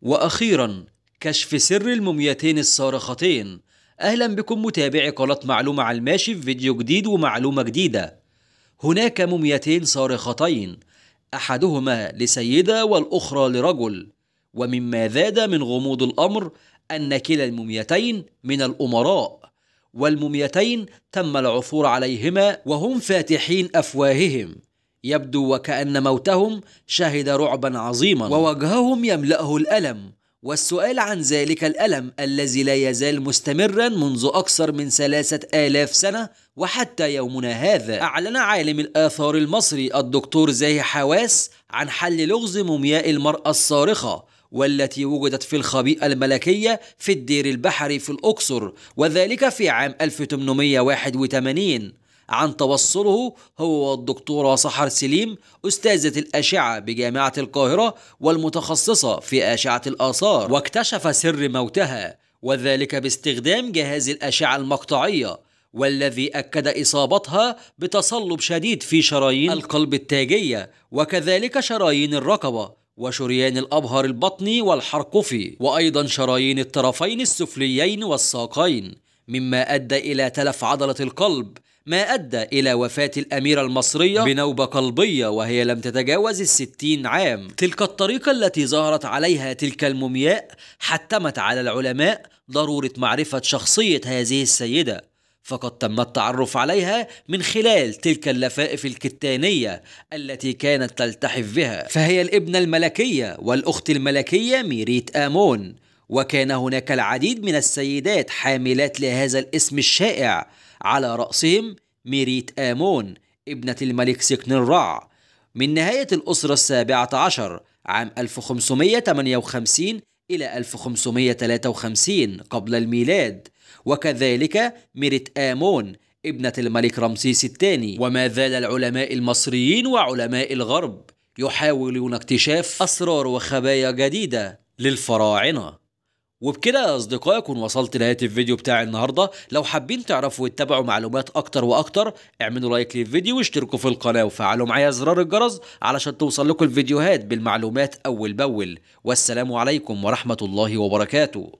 وأخيرا كشف سر المومياتين الصارختين. أهلا بكم متابعي قناة معلومة على الماشي في فيديو جديد ومعلومة جديدة. هناك مومياتين صارختين، أحدهما لسيدة والأخرى لرجل، ومما زاد من غموض الأمر أن كلا المومياتين من الأمراء، والمومياتين تم العثور عليهما وهم فاتحين أفواههم، يبدو وكأن موتهم شهد رعبا عظيما ووجههم يملأه الألم، والسؤال عن ذلك الألم الذي لا يزال مستمرا منذ أكثر من 3000 سنة وحتى يومنا هذا. أعلن عالم الآثار المصري الدكتور زاهي حواس عن حل لغز مومياء المرأة الصارخة، والتي وجدت في الخبيئة الملكية في الدير البحري في الأقصر، وذلك في عام 1881 عن توصله هو والدكتورة سحر سليم أستاذة الأشعة بجامعة القاهرة والمتخصصة في أشعة الآثار، واكتشف سر موتها، وذلك باستخدام جهاز الأشعة المقطعية، والذي أكد إصابتها بتصلب شديد في شرايين القلب التاجية، وكذلك شرايين الرقبة وشريان الأبهر البطني والحرقفي، وأيضا شرايين الطرفين السفليين والساقين، مما أدى إلى تلف عضلة القلب، ما أدى إلى وفاة الأميرة المصرية بنوبة قلبية وهي لم تتجاوز 60 عام. تلك الطريقة التي ظهرت عليها تلك المومياء حتمت على العلماء ضرورة معرفة شخصية هذه السيدة، فقد تم التعرف عليها من خلال تلك اللفائف الكتانية التي كانت تلتحف بها، فهي الابنة الملكية والأخت الملكية ميريت آمون، وكان هناك العديد من السيدات حاملات لهذا الاسم الشائع، على رأسهم ميريت آمون ابنة الملك سكنرع من نهاية الأسرة السابعة عشر عام 1558 إلى 1553 قبل الميلاد، وكذلك ميريت آمون ابنة الملك رمسيس الثاني. وما زال العلماء المصريين وعلماء الغرب يحاولون اكتشاف أسرار وخبايا جديدة للفراعنة. وبكده يا أصدقائي كون وصلت لنهاية الفيديو بتاع النهاردة. لو حابين تعرفوا وتتابعوا معلومات أكتر وأكتر اعملوا لايك للفيديو واشتركوا في القناة وفعلوا معايا زرار الجرس علشان توصل لكم الفيديوهات بالمعلومات أول بأول. والسلام عليكم ورحمة الله وبركاته.